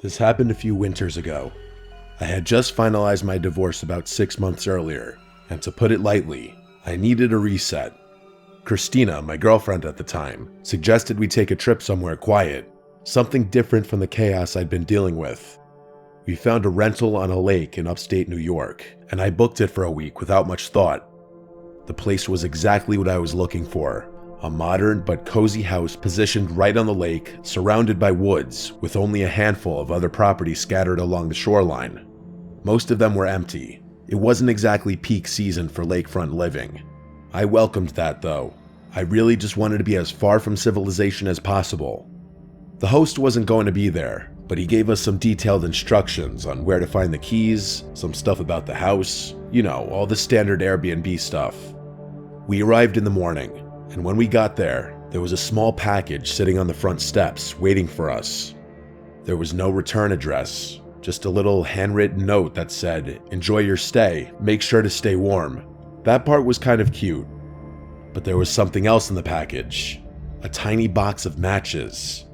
This happened a few winters ago. I had just finalized my divorce about 6 months earlier, and to put it lightly, I needed a reset. Christina, my girlfriend at the time, suggested we take a trip somewhere quiet, something different from the chaos I'd been dealing with. We found a rental on a lake in upstate New York, and I booked it for a week without much thought. The place was exactly what I was looking for. A modern but cozy house positioned right on the lake, surrounded by woods, with only a handful of other properties scattered along the shoreline. Most of them were empty. It wasn't exactly peak season for lakefront living. I welcomed that though. I really just wanted to be as far from civilization as possible. The host wasn't going to be there, but he gave us some detailed instructions on where to find the keys, some stuff about the house, all the standard Airbnb stuff. We arrived in the morning. And when we got there, there was a small package sitting on the front steps waiting for us. There was no return address, just a little handwritten note that said, "Enjoy your stay, make sure to stay warm." That part was kind of cute. But there was something else in the package, a tiny box of matches.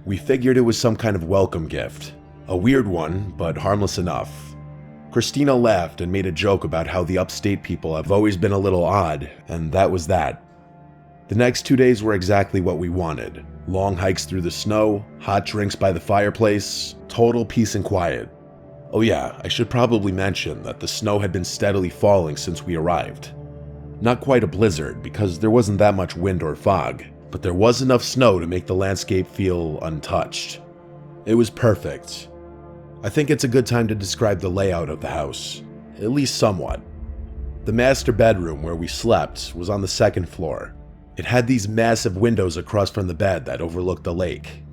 We figured it was some kind of welcome gift, a weird one, but harmless enough. Christina laughed and made a joke about how the upstate people have always been a little odd, and that was that. The next 2 days were exactly what we wanted. Long hikes through the snow, hot drinks by the fireplace, total peace and quiet. Oh yeah, I should probably mention that the snow had been steadily falling since we arrived. Not quite a blizzard because there wasn't that much wind or fog, but there was enough snow to make the landscape feel untouched. It was perfect. I think it's a good time to describe the layout of the house, at least somewhat. The master bedroom where we slept was on the second floor. It had these massive windows across from the bed that overlooked the lake.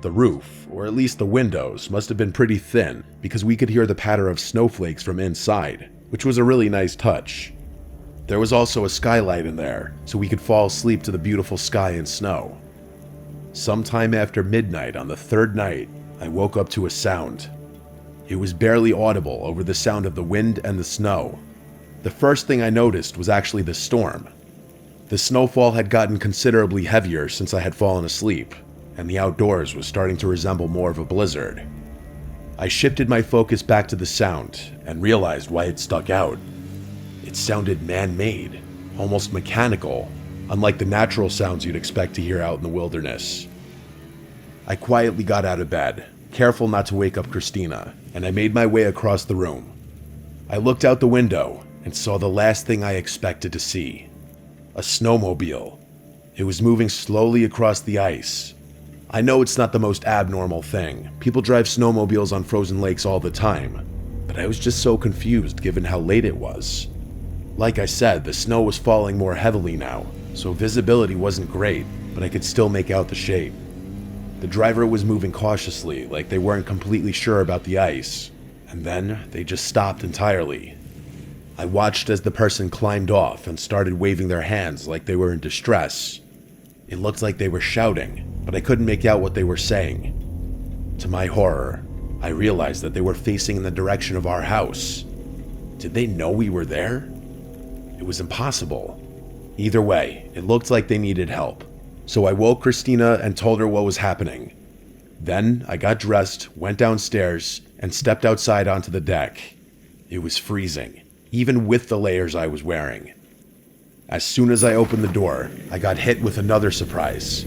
The roof, or at least the windows, must have been pretty thin because we could hear the patter of snowflakes from inside, which was a really nice touch. There was also a skylight in there, so we could fall asleep to the beautiful sky and snow. Sometime after midnight on the third night, I woke up to a sound. It was barely audible over the sound of the wind and the snow. The first thing I noticed was actually the storm. The snowfall had gotten considerably heavier since I had fallen asleep, and the outdoors was starting to resemble more of a blizzard. I shifted my focus back to the sound and realized why it stuck out. It sounded man-made, almost mechanical, unlike the natural sounds you'd expect to hear out in the wilderness. I quietly got out of bed, careful not to wake up Christina, and I made my way across the room. I looked out the window and saw the last thing I expected to see. A snowmobile. It was moving slowly across the ice. I know it's not the most abnormal thing. People drive snowmobiles on frozen lakes all the time, but I was just so confused given how late it was. Like I said, the snow was falling more heavily now, so visibility wasn't great, but I could still make out the shape. The driver was moving cautiously, like they weren't completely sure about the ice, and then they just stopped entirely. I watched as the person climbed off and started waving their hands like they were in distress. It looked like they were shouting, but I couldn't make out what they were saying. To my horror, I realized that they were facing in the direction of our house. Did they know we were there? It was impossible. Either way, it looked like they needed help. So I woke Christina and told her what was happening. Then I got dressed, went downstairs, and stepped outside onto the deck. It was freezing, even with the layers I was wearing. As soon as I opened the door, I got hit with another surprise.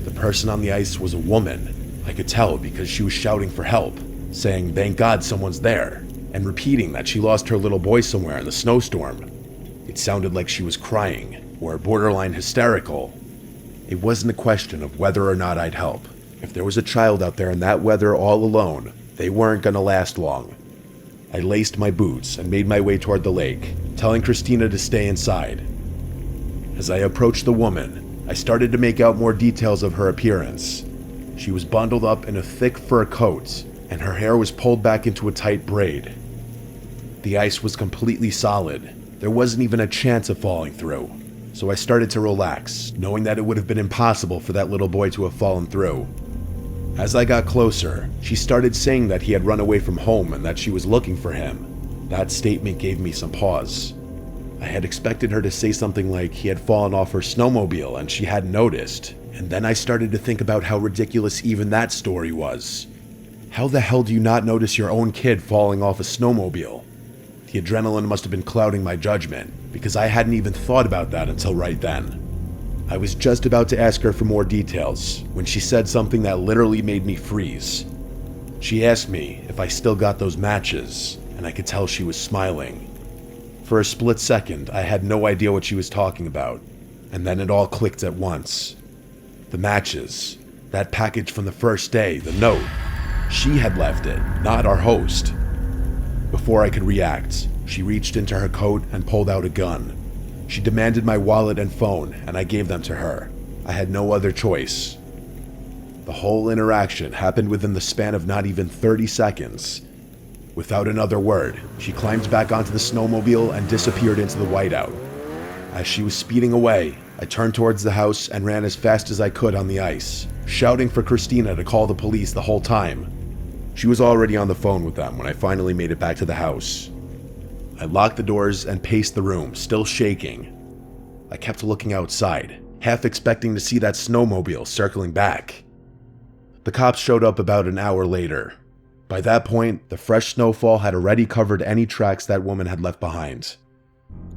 The person on the ice was a woman. I could tell because she was shouting for help, saying, "Thank God someone's there," and repeating that she lost her little boy somewhere in the snowstorm. It sounded like she was crying, or borderline hysterical. It wasn't a question of whether or not I'd help. If there was a child out there in that weather all alone, they weren't gonna last long. I laced my boots and made my way toward the lake, telling Christina to stay inside. As I approached the woman, I started to make out more details of her appearance. She was bundled up in a thick fur coat, and her hair was pulled back into a tight braid. The ice was completely solid. There wasn't even a chance of falling through. So I started to relax, knowing that it would have been impossible for that little boy to have fallen through. As I got closer, she started saying that he had run away from home and that she was looking for him. That statement gave me some pause. I had expected her to say something like he had fallen off her snowmobile and she hadn't noticed, and then I started to think about how ridiculous even that story was. How the hell do you not notice your own kid falling off a snowmobile? The adrenaline must have been clouding my judgment, because I hadn't even thought about that until right then. I was just about to ask her for more details when she said something that literally made me freeze. She asked me if I still got those matches, and I could tell she was smiling. For a split second, I had no idea what she was talking about, and then it all clicked at once. The matches, that package from the first day, the note. She had left it, not our host. Before I could react, she reached into her coat and pulled out a gun. She demanded my wallet and phone, and I gave them to her. I had no other choice. The whole interaction happened within the span of not even 30 seconds. Without another word, she climbed back onto the snowmobile and disappeared into the whiteout. As she was speeding away, I turned towards the house and ran as fast as I could on the ice, shouting for Christina to call the police the whole time. She was already on the phone with them when I finally made it back to the house. I locked the doors and paced the room, still shaking. I kept looking outside, half expecting to see that snowmobile circling back. The cops showed up about an hour later. By that point, the fresh snowfall had already covered any tracks that woman had left behind.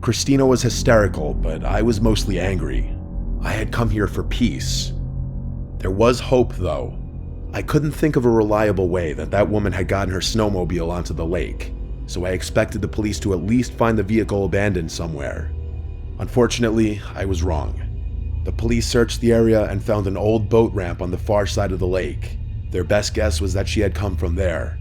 Christina was hysterical, but I was mostly angry. I had come here for peace. There was hope, though. I couldn't think of a reliable way that woman had gotten her snowmobile onto the lake, so I expected the police to at least find the vehicle abandoned somewhere. Unfortunately, I was wrong. The police searched the area and found an old boat ramp on the far side of the lake. Their best guess was that she had come from there.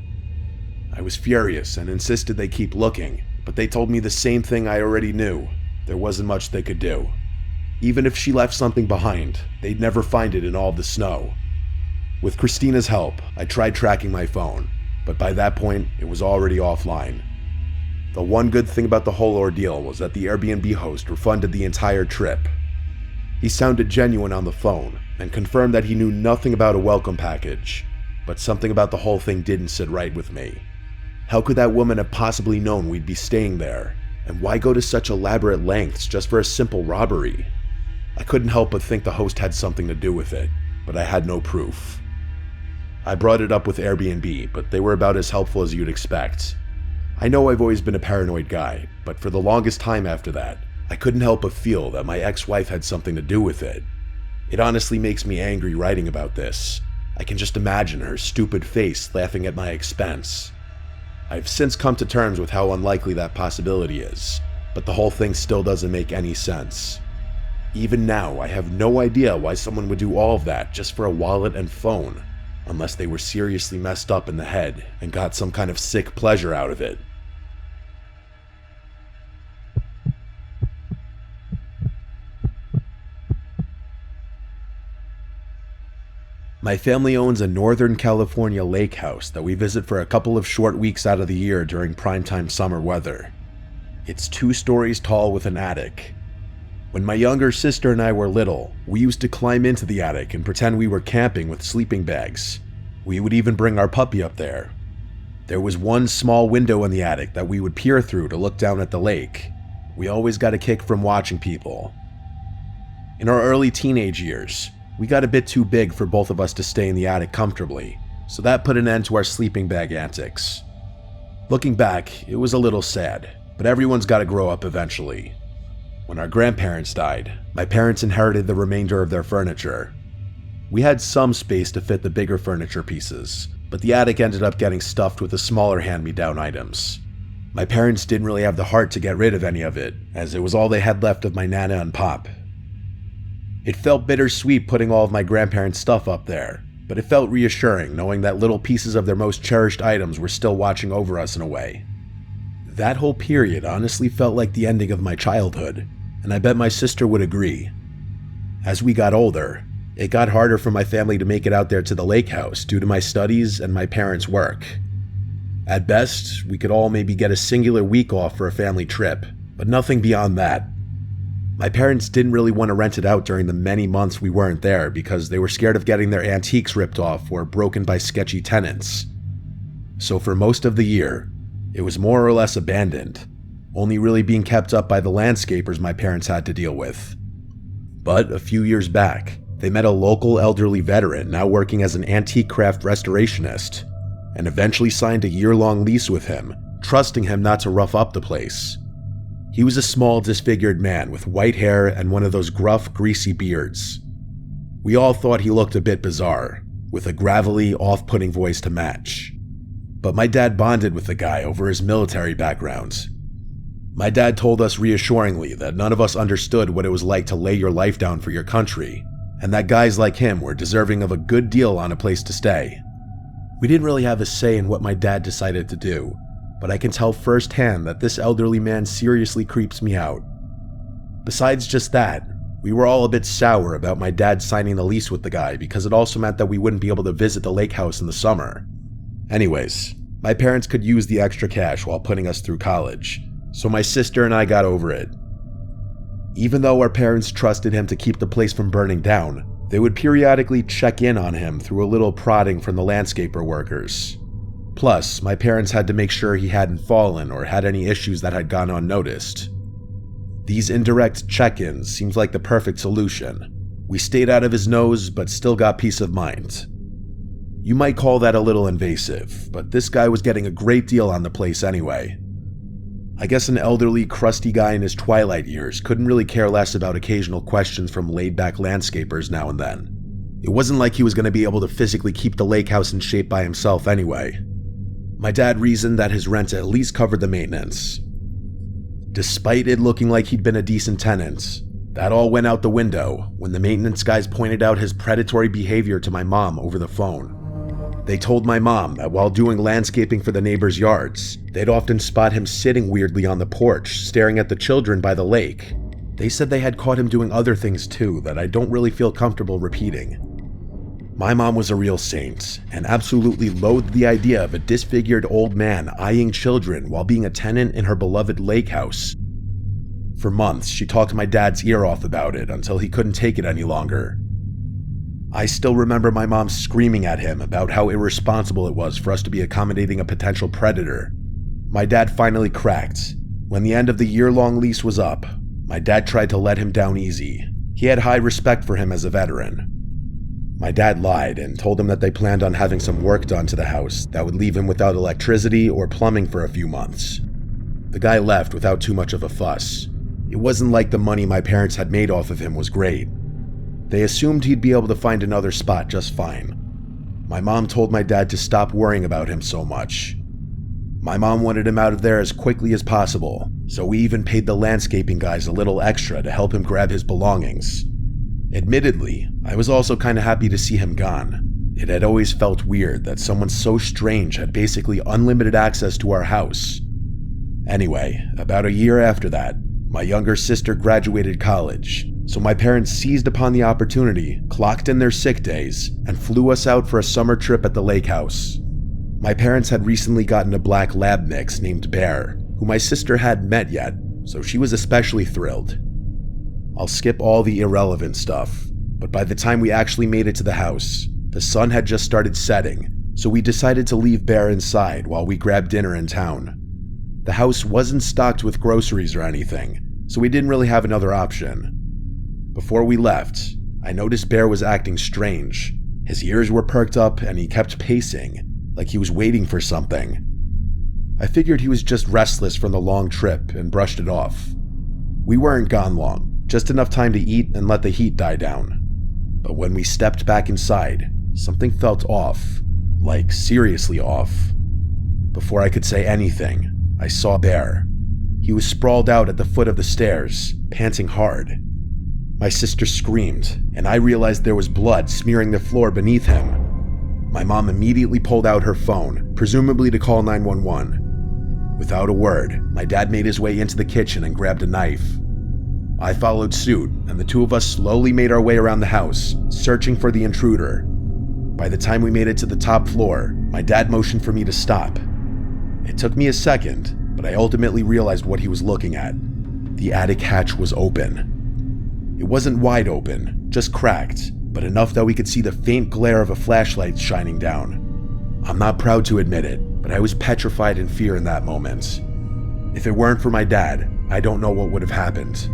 I was furious and insisted they keep looking, but they told me the same thing I already knew. There wasn't much they could do. Even if she left something behind, they'd never find it in all the snow. With Christina's help, I tried tracking my phone, but by that point, it was already offline. The one good thing about the whole ordeal was that the Airbnb host refunded the entire trip. He sounded genuine on the phone and confirmed that he knew nothing about a welcome package, but something about the whole thing didn't sit right with me. How could that woman have possibly known we'd be staying there? And why go to such elaborate lengths just for a simple robbery? I couldn't help but think the host had something to do with it, but I had no proof. I brought it up with Airbnb, but they were about as helpful as you'd expect. I know I've always been a paranoid guy, but for the longest time after that, I couldn't help but feel that my ex-wife had something to do with it. It honestly makes me angry writing about this. I can just imagine her stupid face laughing at my expense. I've since come to terms with how unlikely that possibility is, but the whole thing still doesn't make any sense. Even now, I have no idea why someone would do all of that just for a wallet and phone, unless they were seriously messed up in the head and got some kind of sick pleasure out of it. My family owns a Northern California lake house that we visit for a couple of short weeks out of the year during primetime summer weather. It's 2 stories tall with an attic. When my younger sister and I were little, we used to climb into the attic and pretend we were camping with sleeping bags. We would even bring our puppy up there. There was one small window in the attic that we would peer through to look down at the lake. We always got a kick from watching people. In our early teenage years, we got a bit too big for both of us to stay in the attic comfortably, so that put an end to our sleeping bag antics. Looking back, it was a little sad, but everyone's got to grow up eventually. When our grandparents died, my parents inherited the remainder of their furniture. We had some space to fit the bigger furniture pieces, but the attic ended up getting stuffed with the smaller hand-me-down items. My parents didn't really have the heart to get rid of any of it, as it was all they had left of my Nana and Pop. It felt bittersweet putting all of my grandparents' stuff up there, but it felt reassuring knowing that little pieces of their most cherished items were still watching over us in a way. That whole period honestly felt like the ending of my childhood, and I bet my sister would agree. As we got older, it got harder for my family to make it out there to the lake house due to my studies and my parents' work. At best, we could all maybe get a singular week off for a family trip, but nothing beyond that. My parents didn't really want to rent it out during the many months we weren't there because they were scared of getting their antiques ripped off or broken by sketchy tenants. So for most of the year, it was more or less abandoned, only really being kept up by the landscapers my parents had to deal with. But a few years back, they met a local elderly veteran now working as an antique craft restorationist. and eventually signed a year-long lease with him, trusting him not to rough up the place. He was a small, disfigured man with white hair and one of those gruff, greasy beards. We all thought he looked a bit bizarre, with a gravelly, off-putting voice to match. But my dad bonded with the guy over his military background. My dad told us reassuringly that none of us understood what it was like to lay your life down for your country, and that guys like him were deserving of a good deal on a place to stay. We didn't really have a say in what my dad decided to do, but I can tell firsthand that this elderly man seriously creeps me out. Besides just that, we were all a bit sour about my dad signing the lease with the guy because it also meant that we wouldn't be able to visit the lake house in the summer. Anyways, my parents could use the extra cash while putting us through college, so my sister and I got over it. Even though our parents trusted him to keep the place from burning down, they would periodically check in on him through a little prodding from the landscaper workers. Plus, my parents had to make sure he hadn't fallen or had any issues that had gone unnoticed. These indirect check-ins seemed like the perfect solution. We stayed out of his nose, but still got peace of mind. You might call that a little invasive, but this guy was getting a great deal on the place anyway. I guess an elderly, crusty guy in his twilight years couldn't really care less about occasional questions from laid-back landscapers now and then. It wasn't like he was going to be able to physically keep the lake house in shape by himself anyway. My dad reasoned that his rent at least covered the maintenance. Despite it looking like he'd been a decent tenant, that all went out the window when the maintenance guys pointed out his predatory behavior to my mom over the phone. They told my mom that while doing landscaping for the neighbors' yards, they'd often spot him sitting weirdly on the porch, staring at the children by the lake. They said they had caught him doing other things too that I don't really feel comfortable repeating. My mom was a real saint, and absolutely loathed the idea of a disfigured old man eyeing children while being a tenant in her beloved lake house. For months, she talked my dad's ear off about it until he couldn't take it any longer. I still remember my mom screaming at him about how irresponsible it was for us to be accommodating a potential predator. My dad finally cracked. When the end of the year-long lease was up, my dad tried to let him down easy. He had high respect for him as a veteran. My dad lied and told him that they planned on having some work done to the house that would leave him without electricity or plumbing for a few months. The guy left without too much of a fuss. It wasn't like the money my parents had made off of him was great. They assumed he'd be able to find another spot just fine. My mom told my dad to stop worrying about him so much. My mom wanted him out of there as quickly as possible, so we even paid the landscaping guys a little extra to help him grab his belongings. Admittedly, I was also kind of happy to see him gone. It had always felt weird that someone so strange had basically unlimited access to our house. Anyway, about a year after that, my younger sister graduated college, so my parents seized upon the opportunity, clocked in their sick days, and flew us out for a summer trip at the lake house. My parents had recently gotten a black lab mix named Bear, who my sister hadn't met yet, so she was especially thrilled. I'll skip all the irrelevant stuff, but by the time we actually made it to the house, the sun had just started setting, so we decided to leave Bear inside while we grabbed dinner in town. The house wasn't stocked with groceries or anything, so we didn't really have another option. Before we left, I noticed Bear was acting strange. His ears were perked up and he kept pacing, like he was waiting for something. I figured he was just restless from the long trip and brushed it off. We weren't gone long, just enough time to eat and let the heat die down. But when we stepped back inside, something felt off, like seriously off. Before I could say anything, I saw Bear. He was sprawled out at the foot of the stairs, panting hard. My sister screamed, and I realized there was blood smearing the floor beneath him. My mom immediately pulled out her phone, presumably to call 911. Without a word, my dad made his way into the kitchen and grabbed a knife. I followed suit, and the two of us slowly made our way around the house, searching for the intruder. By the time we made it to the top floor, my dad motioned for me to stop. It took me a second, but I ultimately realized what he was looking at. The attic hatch was open. It wasn't wide open, just cracked, but enough that we could see the faint glare of a flashlight shining down. I'm not proud to admit it, but I was petrified in fear in that moment. If it weren't for my dad, I don't know what would have happened.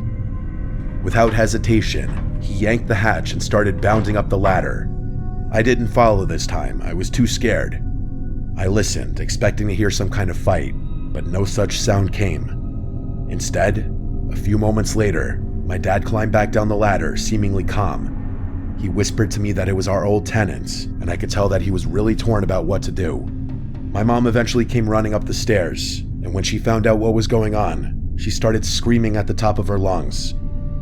Without hesitation, he yanked the hatch and started bounding up the ladder. I didn't follow this time, I was too scared. I listened, expecting to hear some kind of fight, but no such sound came. Instead, a few moments later, my dad climbed back down the ladder, seemingly calm. He whispered to me that it was our old tenant, and I could tell that he was really torn about what to do. My mom eventually came running up the stairs, and when she found out what was going on, she started screaming at the top of her lungs.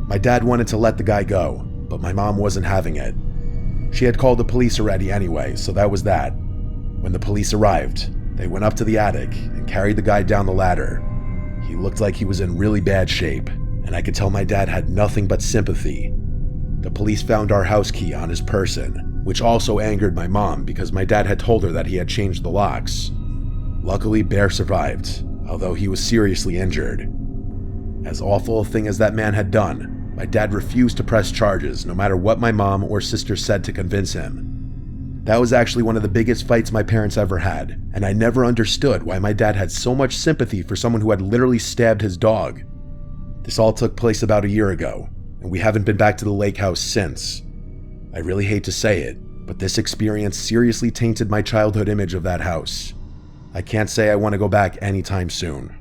My dad wanted to let the guy go, but my mom wasn't having it. She had called the police already anyway, so that was that. When the police arrived, they went up to the attic and carried the guy down the ladder. He looked like he was in really bad shape, and I could tell my dad had nothing but sympathy. The police found our house key on his person, which also angered my mom because my dad had told her that he had changed the locks. Luckily, Bear survived, although he was seriously injured. As awful a thing as that man had done, my dad refused to press charges no matter what my mom or sister said to convince him. That was actually one of the biggest fights my parents ever had, and I never understood why my dad had so much sympathy for someone who had literally stabbed his dog. This all took place about a year ago, and we haven't been back to the lake house since. I really hate to say it, but this experience seriously tainted my childhood image of that house. I can't say I want to go back anytime soon.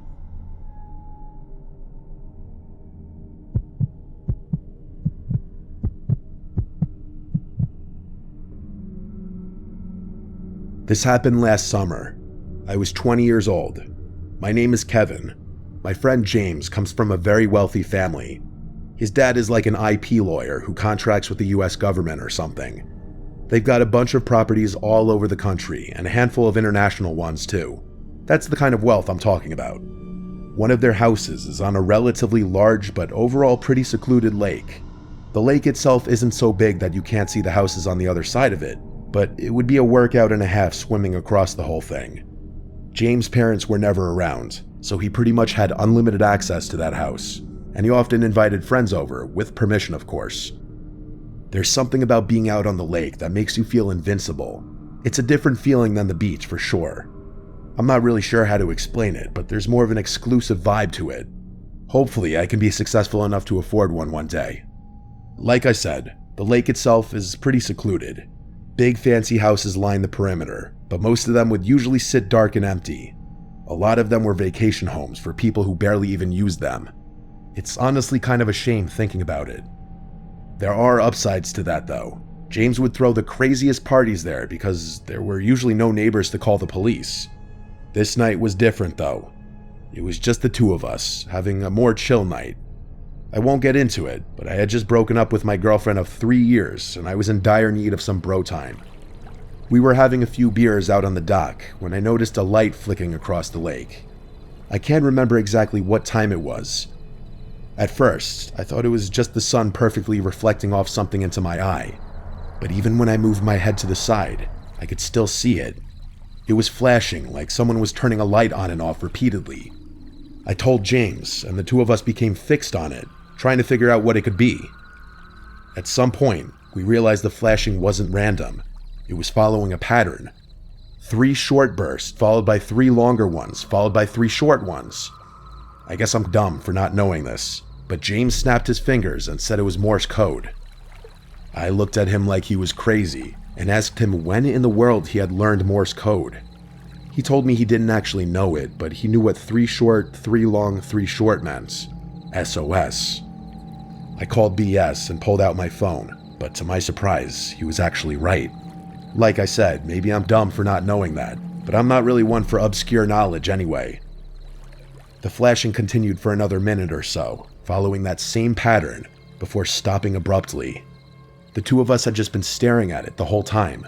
This happened last summer. I was 20 years old. My name is Kevin. My friend James comes from a very wealthy family. His dad is like an IP lawyer who contracts with the US government or something. They've got a bunch of properties all over the country and a handful of international ones too. That's the kind of wealth I'm talking about. One of their houses is on a relatively large but overall pretty secluded lake. The lake itself isn't so big that you can't see the houses on the other side of it, but it would be a workout and a half swimming across the whole thing. James' parents were never around, so he pretty much had unlimited access to that house, and he often invited friends over, with permission of course. There's something about being out on the lake that makes you feel invincible. It's a different feeling than the beach for sure. I'm not really sure how to explain it, but there's more of an exclusive vibe to it. Hopefully I can be successful enough to afford one day. Like I said, the lake itself is pretty secluded. Big fancy houses line the perimeter, but most of them would usually sit dark and empty. A lot of them were vacation homes for people who barely even used them. It's honestly kind of a shame thinking about it. There are upsides to that though. James would throw the craziest parties there because there were usually no neighbors to call the police. This night was different though. It was just the two of us, having a more chill night. I won't get into it, but I had just broken up with my girlfriend of 3 years and I was in dire need of some bro time. We were having a few beers out on the dock when I noticed a light flicking across the lake. I can't remember exactly what time it was. At first, I thought it was just the sun perfectly reflecting off something into my eye, but even when I moved my head to the side, I could still see it. It was flashing like someone was turning a light on and off repeatedly. I told James, and the two of us became fixed on it, trying to figure out what it could be. At some point, we realized the flashing wasn't random. It was following a pattern. 3 short bursts, followed by 3 longer ones, followed by 3 short ones. I guess I'm dumb for not knowing this, but James snapped his fingers and said it was Morse code. I looked at him like he was crazy and asked him when in the world he had learned Morse code. He told me he didn't actually know it, but he knew what 3 short, 3 long, 3 short meant. SOS. I called BS and pulled out my phone, but to my surprise, he was actually right. Like I said, maybe I'm dumb for not knowing that, but I'm not really one for obscure knowledge anyway. The flashing continued for another minute or so, following that same pattern, before stopping abruptly. The two of us had just been staring at it the whole time.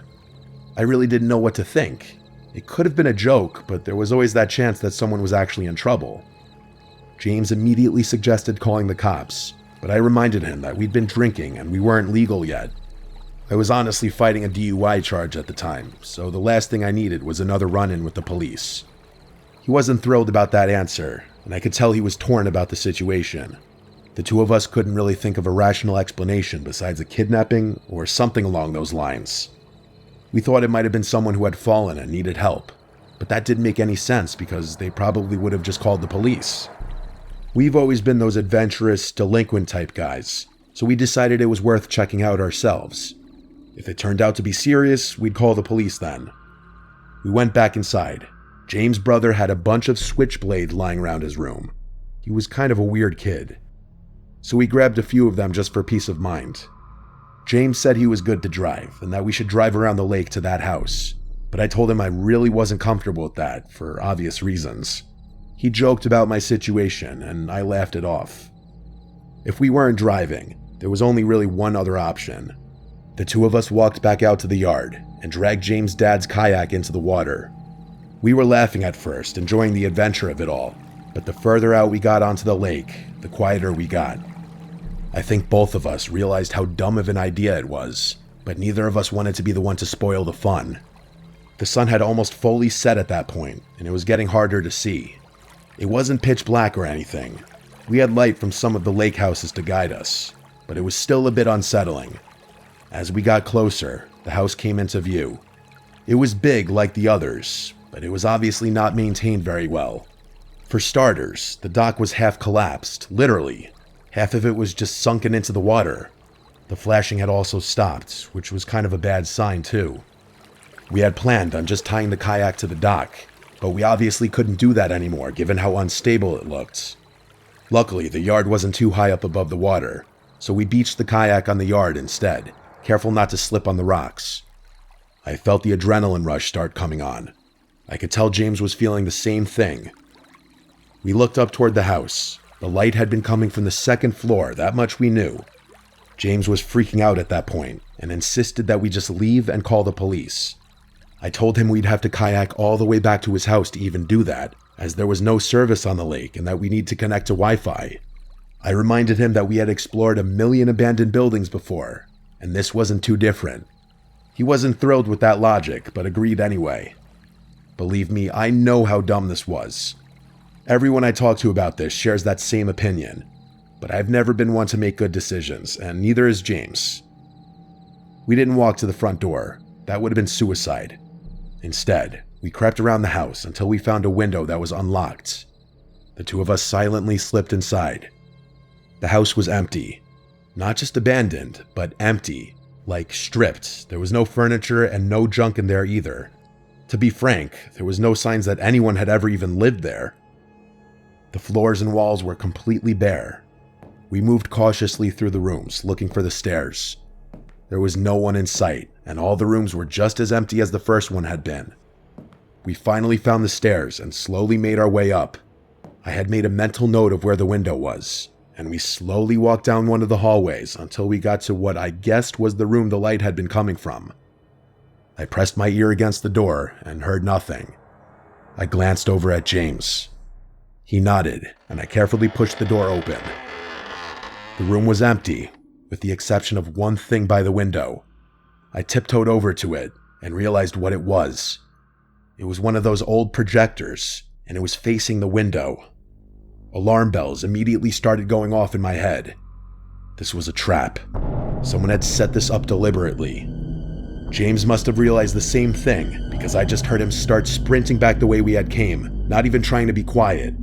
I really didn't know what to think. It could have been a joke, but there was always that chance that someone was actually in trouble. James immediately suggested calling the cops, but I reminded him that we'd been drinking and we weren't legal yet. I was honestly fighting a DUI charge at the time, so the last thing I needed was another run-in with the police. He wasn't thrilled about that answer, and I could tell he was torn about the situation. The two of us couldn't really think of a rational explanation besides a kidnapping or something along those lines. We thought it might have been someone who had fallen and needed help, but that didn't make any sense because they probably would have just called the police. We've always been those adventurous, delinquent type guys, so we decided it was worth checking out ourselves. If it turned out to be serious, we'd call the police then. We went back inside. James' brother had a bunch of switchblades lying around his room. He was kind of a weird kid. So we grabbed a few of them just for peace of mind. James said he was good to drive and that we should drive around the lake to that house, but I told him I really wasn't comfortable with that for obvious reasons. He joked about my situation and I laughed it off. If we weren't driving, there was only really one other option. The two of us walked back out to the yard and dragged James' dad's kayak into the water. We were laughing at first, enjoying the adventure of it all, but the further out we got onto the lake, the quieter we got. I think both of us realized how dumb of an idea it was, but neither of us wanted to be the one to spoil the fun. The sun had almost fully set at that point, and it was getting harder to see. It wasn't pitch black or anything. We had light from some of the lake houses to guide us, but it was still a bit unsettling. As we got closer, the house came into view. It was big like the others, but it was obviously not maintained very well. For starters, the dock was half collapsed, literally. Half of it was just sunken into the water. The flashing had also stopped, which was kind of a bad sign too. We had planned on just tying the kayak to the dock, but we obviously couldn't do that anymore given how unstable it looked. Luckily, the yard wasn't too high up above the water, so we beached the kayak on the yard instead, careful not to slip on the rocks. I felt the adrenaline rush start coming on. I could tell James was feeling the same thing. We looked up toward the house. The light had been coming from the second floor, that much we knew. James was freaking out at that point and insisted that we just leave and call the police. I told him we'd have to kayak all the way back to his house to even do that, as there was no service on the lake and that we need to connect to Wi-Fi. I reminded him that we had explored 1 million abandoned buildings before, and this wasn't too different. He wasn't thrilled with that logic, but agreed anyway. Believe me, I know how dumb this was. Everyone I talk to about this shares that same opinion, but I've never been one to make good decisions, and neither is James. We didn't walk to the front door. That would have been suicide. Instead, we crept around the house until we found a window that was unlocked. The two of us silently slipped inside. The house was empty. Not just abandoned, but empty. Like stripped. There was no furniture and no junk in there either. To be frank, there was no signs that anyone had ever even lived there. The floors and walls were completely bare. We moved cautiously through the rooms, looking for the stairs. There was no one in sight, and all the rooms were just as empty as the first one had been. We finally found the stairs and slowly made our way up. I had made a mental note of where the window was, and we slowly walked down one of the hallways until we got to what I guessed was the room the light had been coming from. I pressed my ear against the door and heard nothing. I glanced over at James. He nodded, and I carefully pushed the door open. The room was empty, with the exception of one thing by the window. I tiptoed over to it and realized what it was. It was one of those old projectors, and it was facing the window. Alarm bells immediately started going off in my head. This was a trap. Someone had set this up deliberately. James must have realized the same thing, because I just heard him start sprinting back the way we had came, not even trying to be quiet.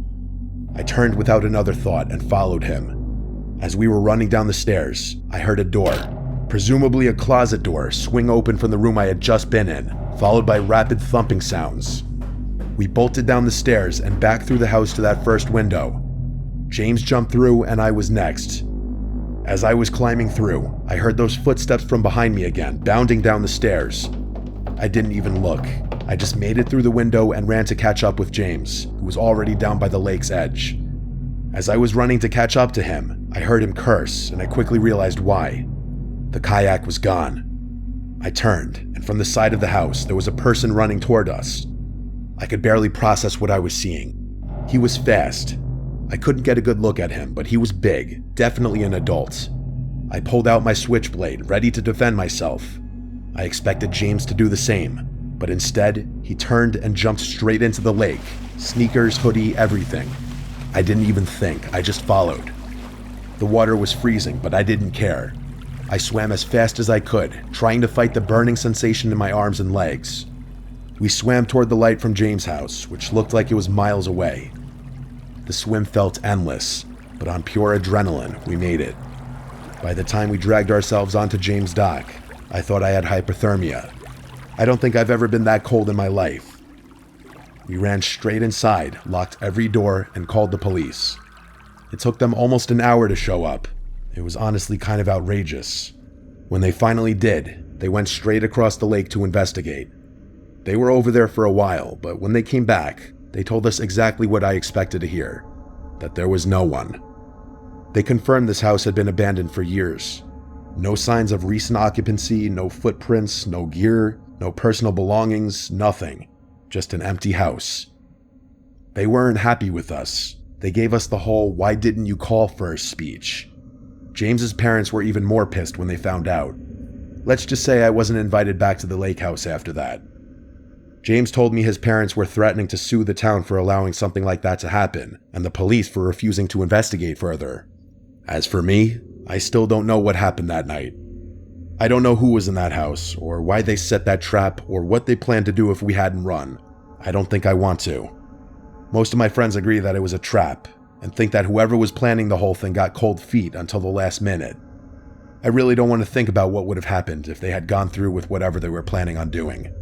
I turned without another thought and followed him. As we were running down the stairs, I heard a door, presumably a closet door, swing open from the room I had just been in, followed by rapid thumping sounds. We bolted down the stairs and back through the house to that first window. James jumped through and I was next. As I was climbing through, I heard those footsteps from behind me again, bounding down the stairs. I didn't even look. I just made it through the window and ran to catch up with James, who was already down by the lake's edge. As I was running to catch up to him, I heard him curse, and I quickly realized why. The kayak was gone. I turned, and from the side of the house, there was a person running toward us. I could barely process what I was seeing. He was fast. I couldn't get a good look at him, but he was big, definitely an adult. I pulled out my switchblade, ready to defend myself. I expected James to do the same, but instead, he turned and jumped straight into the lake. Sneakers, hoodie, everything. I didn't even think, I just followed. The water was freezing, but I didn't care. I swam as fast as I could, trying to fight the burning sensation in my arms and legs. We swam toward the light from James' house, which looked like it was miles away. The swim felt endless, but on pure adrenaline, we made it. By the time we dragged ourselves onto James' dock, I thought I had hypothermia. I don't think I've ever been that cold in my life, We ran straight inside, locked every door, and called the police. It took them almost an hour to show up. It was honestly kind of outrageous. When they finally did, they went straight across the lake to investigate. They were over there for a while, but when they came back, they told us exactly what I expected to hear, that there was no one. They confirmed this house had been abandoned for years. No signs of recent occupancy, no footprints, no gear, no personal belongings, nothing. Just an empty house. They weren't happy with us. They gave us the whole "why didn't you call first" speech. James's parents were even more pissed when they found out. Let's just say I wasn't invited back to the lake house after that. James told me his parents were threatening to sue the town for allowing something like that to happen, and the police for refusing to investigate further. As for me, I still don't know what happened that night. I don't know who was in that house, or why they set that trap, or what they planned to do if we hadn't run. I don't think I want to. Most of my friends agree that it was a trap, and think that whoever was planning the whole thing got cold feet until the last minute. I really don't want to think about what would have happened if they had gone through with whatever they were planning on doing.